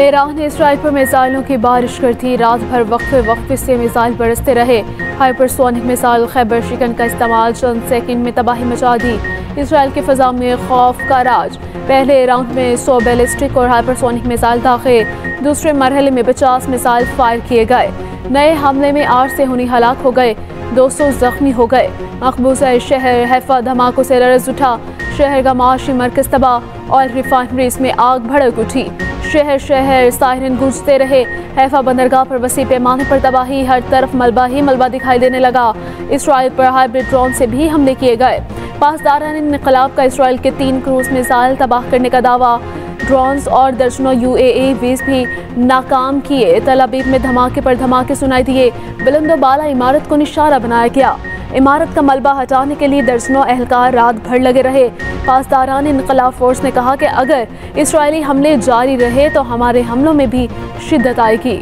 Iran ने Israel पर मिसाइलों की बारिश कर दी। रात भर वक्फे से मिसाइल बरसते रहे। हाइपरसोनिक मिसाइल खैबर शिकन का इस्तेमाल चंद सेकंड में तबाही मचा दी। इसराइल की फ़ज़ा में खौफ का राज। पहले राउंड में 100 बैलिस्टिक और हाइपरसोनिक मिसाइल दाखिल। दूसरे मरहले में 50 मिसाइल फायर किए गए। नए हमले में 8 सेहूनी हलाक हो गए, 200 जख्मी हो गए। मकबूजा शहर हैफा धमाकों से लरज़ उठा। शहर का माशी मरकज़ तबाह और रिफाइनरीज में आग भड़क उठी। शहर सायरन गूंजते रहे। हैफा बंदरगाह पर वसी पैमाने पर तबाही, हर तरफ मलबा ही मलबा दिखाई देने लगा। इसराइल पर हाइब्रिड ड्रोन से भी हमले किए गए। पासदारान इन्क़लाब का इसराइल के 3 क्रूज़ मिसाइल तबाह करने का दावा। ड्रोन्स और दर्जनों UAVs भी नाकाम किए। तल अबीब में धमाके पर धमाके सुनाई दिए। बुलंदोबाला इमारत को निशाना बनाया गया। इमारत का मलबा हटाने के लिए दर्जनों एहलकार रात भर लगे रहे। पासदारान इन्क़लाब फोर्स ने कहा कि अगर इसराइली हमले जारी रहे तो हमारे हमलों में भी शिद्दत आएगी।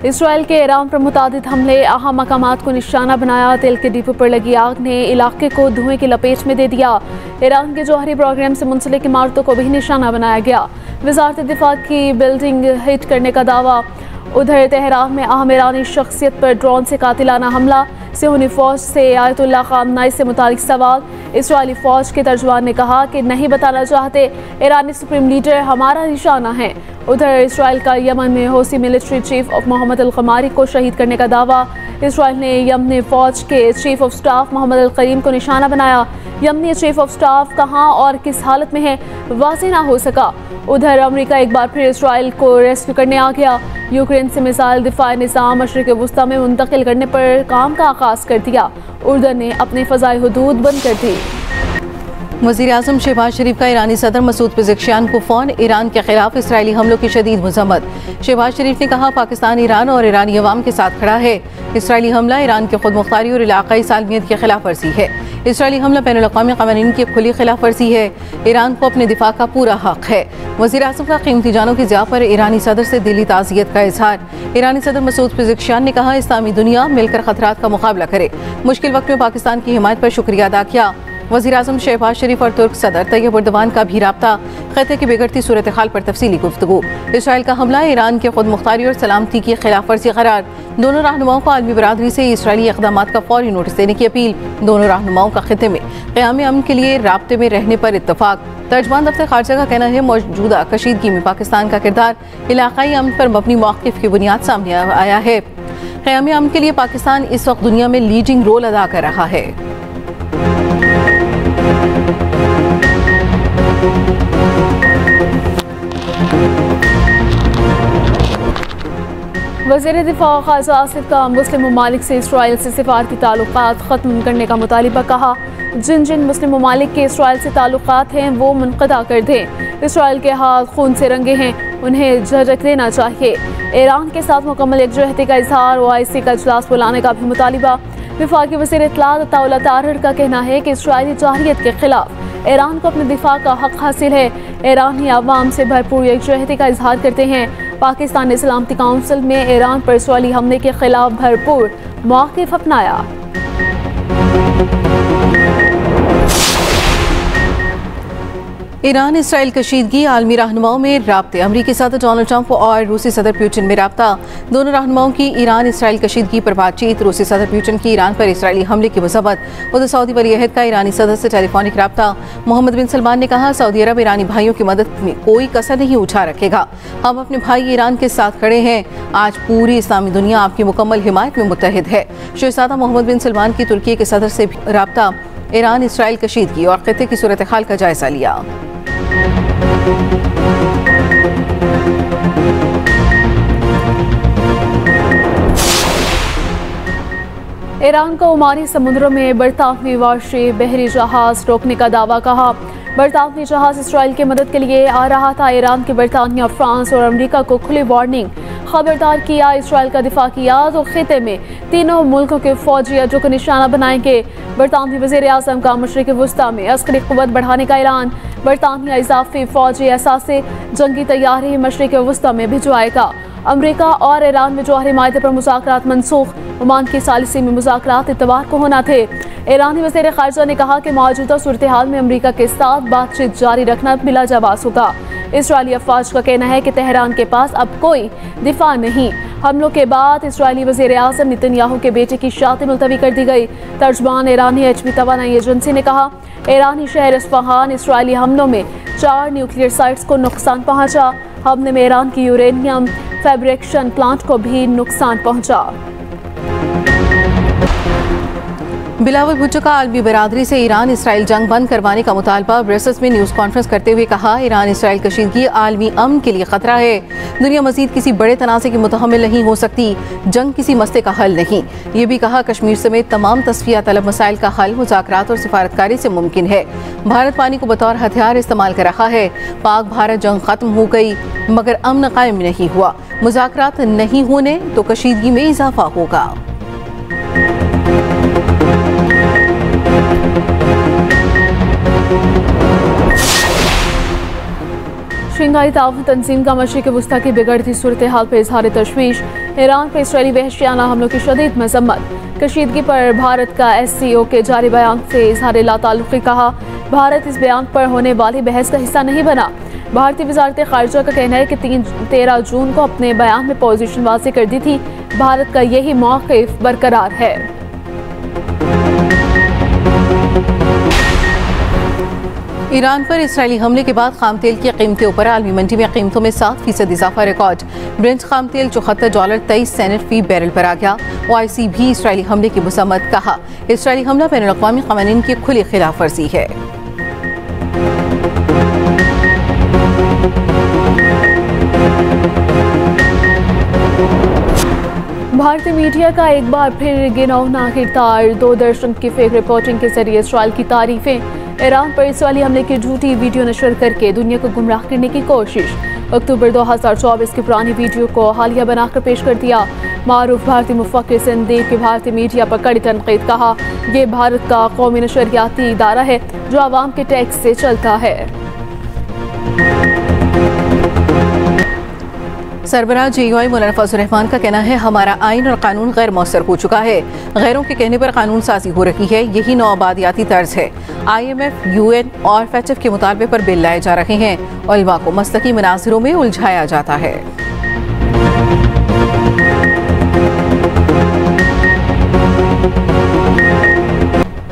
इसराइल के ईरान पर मुतादिद हमले, अहम मकामात को निशाना बनाया। तेल के डिपो पर लगी आग ने इलाके को धुएं की लपेट में दे दिया। ईरान के जौहरी प्रोग्राम से मुंसलिक इमारतों को भी निशाना बनाया गया। वज़ारत दिफा की बिल्डिंग हिट करने का दावा। उधर तेहरान में अहम ईरानी शख्सियत पर ड्रोन से कातिलाना हमला। सेहूनी फौज से आयतुल्लाह ख़ामनाई से मुतालिक सवाल। इसराइली फौज के तर्जुमान ने कहा कि नहीं बताना चाहते। ईरानी सुप्रीम लीडर हमारा निशाना है। उधर इसराइल का यमन में हौसी मिलिट्री चीफ ऑफ मोहम्मद अल क़मारी को शहीद करने का दावा। इसराइल ने यमनी फौज के चीफ ऑफ स्टाफ मोहम्मद अल करीम को निशाना बनाया। यमनी चीफ ऑफ स्टाफ कहाँ और किस हालत में है वाज़ेह ना हो सका। उधर अमेरिका एक बार फिर इसराइल को रेस्क्यू करने आ गया। यूक्रेन से मिसाइल दिफाई निज़ाम मशरिक़ वुस्ता में मुंतकिल करने पर काम का आगाज़ कर दिया। उर्दन ने अपनी फ़ज़ाई हुदूद बंद कर दी। वज़ीर आज़म शहबाज शरीफ का ईरानी सदर मसूद पेज़ेश्कियान को फ़ोन। ईरान के खिलाफ इसराइली हमलों की शदीद मज़म्मत। शहबाज शरीफ ने कहा पाकिस्तान ईरान और ईरानी अवाम के साथ खड़ा है। इसराइली हमला ईरान की खुद मुख्तारी और इलाक़ाई सालमियत की खिलाफ वर्जी है। इसराइली हमला बैनुल अक़वामी क़वानीन की खुली खिलाफ वर्जी है। ईरान को अपने दिफा का पूरा हक़ है। वज़ीर आज़म का क़ीमती जानों की ज़िया पर ईरानी सदर से दिली ताज़ियत का इज़हार। ईरानी सदर मसूद पेज़ेश्कियान ने कहा इस्लामी दुनिया मिलकर ख़तरात का मुकाबला करे। मुश्किल वक्त में पाकिस्तान की हिमायत पर शुक्रिया अदा किया। वज़ीर आज़म शहबाज शरीफ और तुर्क सदर तैयब एर्दोगान का भी राब्ता। ख़त्े की बिगड़ती सूरत हाल पर तफसीली गुफ्तगू। इसराइल का हमला ईरान के खुद मुख्तारी और सलामती की खिलाफ वर्जी करार। दोनों रहनुमाओं को आलमी बरादरी से इसराइली इक़दामात का फौरी नोटिस देने की अपील। दोनों रहनुमाओं का खित्ते में क़याम अमन के लिए राब्ते में रहने पर इत्तफाक। तर्जमान दफ्तर खारजा का कहना है मौजूदा कशीदगी में पाकिस्तान का किरदार इलाक़ाई अमन पर मबनी मौक़िफ़ की बुनियाद सामने आया है। क़याम अमन के लिए पाकिस्तान इस वक्त दुनिया में लीडिंग रोल अदा कर रहा है। वज़ीर दिफा ख़ाज़ा आसिफ का मुस्लिम ममालिक से इसराइल से सिफारती ताल्लुक़ात ख़त्म करने का मुतालिबा। कहा जिन जिन मुस्लिम ममालिक के इसराइल से ताल्लुक़ात हैं वो मुनक़ता कर दें। इसराइल के हाथ खून से रंगे हैं, उन्हें झटक देना चाहिए। ईरान के साथ मुकम्मल एकजुहती का इजहार। OIC का इजलास बुलाने का भी मुतालिबा। विफाकी वज़ीर इत्तलात अताउल्लाह तारर का कहना है कि इसराइली जाहिरियत के खिलाफ ईरान को अपने दिफा का हक़ हासिल है। ईरानी अवाम से भरपूर एकजुहती का इजहार करते हैं। पाकिस्तान ने सलामती काउंसिल में ईरान पर इसराइली हमले के खिलाफ भरपूर मौक़िफ़ अपनाया। ईरान इसराइल कशीदगी, आलमी रहनुमाओं में राब्ते। अमरीकी सदर डोनाल्ड ट्रंप और रूसी सदर पुतिन में राब्ता। दोनों रहनुमाओं की ईरान इसराइल कशीदगी पर बातचीत। रूसी सदर पुतिन की ईरान पर इसराइली हमले की मज़म्मत। उधर सऊदी वली-अहद का ईरानी सदर से टेलीफोनिक राब्ता। मोहम्मद बिन सलमान ने कहा सऊदी अरब ईरानी भाइयों की मदद में कोई कसर नहीं उठा रखेगा। हम अपने भाई ईरान के साथ खड़े हैं। आज पूरी इस्लामी दुनिया आपकी मुकम्मल हिमायत में मुत्तहिद है। शहज़ादा मोहम्मद बिन सलमान की तुर्की के सदर से राब्ता। ईरान इसराइल कशीदगी और ख़ित्ते की सूरत हाल का जायजा लिया। ईरान को ओमानी समुद्रों में बरतानवी वारशी बहरी जहाज रोकने का दावा। कहा बरतानवी जहाज इसराइल की मदद के लिए आ रहा था। ईरान के बरतानिया, फ्रांस और अमेरिका को खुली वार्निंग। खबरदार किया इसराइल का दिफा किया तो खिते में तीनों मुल्कों के फौजी अड्डों को निशाना बनाएंगे। बरतानवी वज़ीर आज़म का मशरिक़ वुस्ता में अस्करी क़ुव्वत बढ़ाने का ऐलान। बरतानिया इजाफी फौजी असासे जंगी तैयारी मशरिक़ वुस्ता में भिजवाएगा। अमेरिका और ईरान में जौहरी माहदे पर मुज़ाकरात मनसूख। ओमान की सालिसी में मुज़ाकरात इतवार को होना थे। ईरानी वज़ीर ख़ारिजा ने कहा कि मौजूदा सूरत हाल में अमेरिका के साथ बातचीत जारी रखना बिला जवाज़ होगा। इसराइली अफवाज का कहना है कि तेहरान के पास अब कोई दिफा नहीं। हमलों के बाद इसराइली वज़ीर आज़म नेतन्याहू के बेटे की शादी मुलतवी कर दी गई। तर्जमान ईरानी एचपी तवानाई एजेंसी ने कहा, ईरानी शहर इस्फहान इसराइली हमलों में 4 न्यूक्लियर साइट्स को नुकसान पहुंचा। हमले में ईरान की यूरेनियम फैब्रिकेशन प्लांट को भी नुकसान पहुंचा। बिलावल भुट्टो का आलमी बरादरी से ईरान इसराइल जंग बंद करवाने का मुतालबा। ब्रसेल्स में न्यूज़ कॉन्फ्रेंस करते हुए कहा, ईरान इसराइल कशीदगी आलमी अमन के लिए खतरा है। दुनिया मजीद किसी बड़े तनाज़े की मुतहम्मिल नहीं हो सकती। जंग किसी मसले का हल नहीं। ये भी कहा, कश्मीर समेत तमाम तस्फिया तलब मसाइल का हल मुज़ाकरात और सिफारतकारी से मुमकिन है। भारत पानी को बतौर हथियार इस्तेमाल कर रहा है। पाक भारत जंग खत्म हो गई मगर अमन कायम नहीं हुआ। मुज़ाकरात नहीं होने तो कशीदगी में इजाफा होगा। शंघाई ताउन तंजीम का मशरिक़ वुस्ता की बिगड़ती सूरत हाल पर इजहार तशवीश। ईरान पर इसराइली वहशियाना हमलों की शदीद मजम्मत। कशीदगी पर भारत का SCO के जारी बयान से इजहार लाताल्लुक़ी कहा। भारत इस बयान पर होने वाली बहस का हिस्सा नहीं बना। भारतीय वज़ारत ख़ारिजा का कहना है कि 13 जून को अपने बयान में पोजीशन वाज़ेह कर दी थी। भारत का यही मौक़िफ़ बरकरार है। ईरान पर इसराइली हमले के बाद खाम तेल की कीमतों पर आलमी मंडी में कीमतों में 7% इजाफा रिकॉर्ड। ब्रेंट खाम तेल $74.23 फी बैरल पर आ गया। OIC भी इसराइली हमले की मज़म्मत। कहा, इसराइली हमला बैनुल-अक़वामी क़वानीन की खुली खिलाफ वर्जी है। भारतीय मीडिया का एक बार फिर गिनौना किरदार। दूरदर्शन की फेक रिपोर्टिंग के जरिए इसराइल की तारीफें। ईरान पर इसराइली हमले की झूठी वीडियो नशर करके दुनिया को गुमराह करने की कोशिश। अक्टूबर 2024 की पुरानी वीडियो को हालिया बनाकर पेश कर दिया। मारूफ भारतीय मुफक्किर संदीप की भारतीय मीडिया पर कड़ी तनकीद। कहा, ये भारत का कौमी नशरियाती इदारा है जो आवाम के टैक्स से चलता है। सरबराह JUI मौलाना फजल रहमान का कहना है, हमारा आइन और कानून गैर मौसर हो चुका है। गैरों के कहने पर कानून साजी हो रही है। यही नौआबादियाती तर्ज है। IMF, UN और FATF के मुतालबे पर बिल लाए जा रहे हैं। उलमा को मसलकी मनाजिरों में उलझाया जाता है।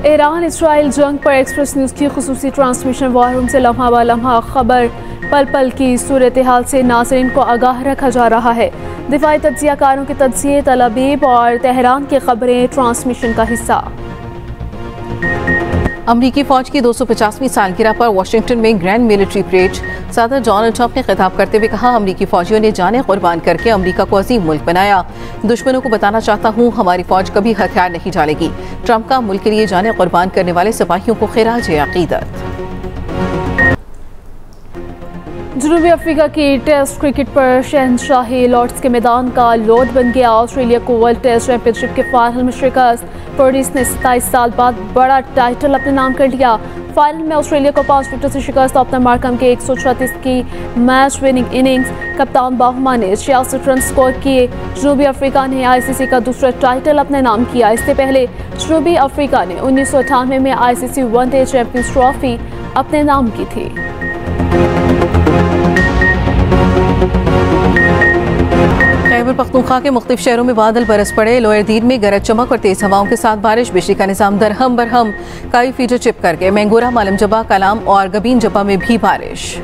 ईरान इसराइल जंग पर एक्सप्रेस न्यूज़ की खुसूसी ट्रांसमिशन वॉर रूम से लम्हा ब लम्हा खबर। पल पल की सूरत हाल से नाज़रीन को आगाह रखा जा रहा है। दिफाई तज्ज़ियाकारों के तज्ज़िये, तलबीब और तेहरान की खबरें ट्रांसमिशन का हिस्सा। अमरीकी फौज की 250वीं सालगिरह पर वाशिंगटन में ग्रैंड मिलिट्री परेड। सदर डोनाल्ड ट्रंप ने खिताब करते हुए कहा, अमरीकी फौजियों ने जानें कुर्बान करके अमरीका को अजीम मुल्क बनाया। दुश्मनों को बताना चाहता हूँ, हमारी फौज कभी हथियार नहीं डालेगी। ट्रंप का मुल्क के लिए जानें कुर्बान करने वाले सिपाहियों को खिराज अकीदत। जनूबी अफ्रीका की टेस्ट क्रिकेट पर शहनशाही लॉर्ड्स के मैदान का लोड बन गया। ऑस्ट्रेलिया को वर्ल्ड टेस्ट चैंपियनशिप के फाइनल में शिकस्त। पर्डिस ने 27 साल बाद बड़ा टाइटल अपने नाम कर लिया। फाइनल में ऑस्ट्रेलिया को 5 विकेट से शिकस्त। ओपनर मार्कम के 136 की मैच विनिंग इनिंग्स। कप्तान बाहुमा ने 66 रन स्कोर किए। जनूबी अफ्रीका ने ICC का दूसरा टाइटल अपने नाम किया। इससे पहले जनूबी अफ्रीका ने 1998 में ICC वनडे चैंपियंस ट्रॉफी अपने नाम की थी। खैबर पख्तूनख्वा के मुख्तलिफ शहरों में बादल बरस पड़े। लोअर दीन में गरज चमक और तेज हवाओं के साथ बारिश। बिजली का निजाम दरहम बरहम। कई फीचर चिप कर गए। मैंगोरा, मालम जबा, कलाम और गबीन जबा में भी बारिश।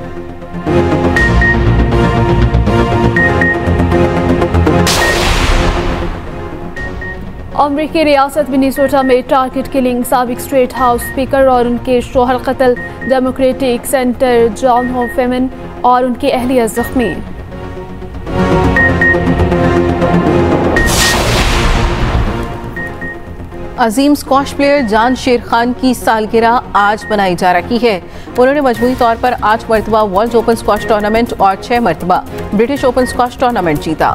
अमरीकी रियासत मिनेसोटा में टारगेट किलिंग। साबिक स्टेट हाउस स्पीकर और उनके शोहर कत्ल। डेमोक्रेटिक सेंटर जॉन होफेमन और उनकी अहलिया जख्मी। अजीम स्क्वाश प्लेयर जान शेर खान की सालगिरह आज मनाई जा रही है। उन्होंने मजमूई तौर पर 8 मरतबा वर्ल्ड ओपन स्क्वाश टूर्नामेंट और 6 मरतबा ब्रिटिश ओपन स्क्वाश टूर्नामेंट जीता।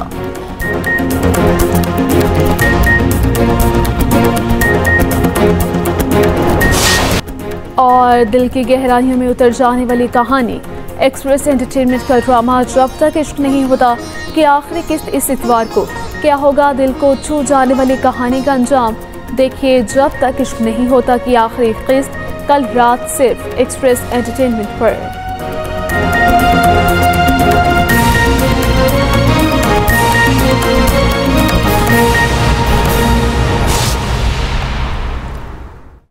और दिल की गहराइयों में उतर जाने वाली कहानी। एक्सप्रेस एंटरटेनमेंट का ड्रामा जब तक इश्क नहीं होता कि आखिरी किस्त इस इतवार को। क्या होगा दिल को छू जाने वाली कहानी का अंजाम? देखिए जब तक इश्क नहीं होता कि आखिरी किस्त, कल रात सिर्फ एक्सप्रेस एंटरटेनमेंट पर।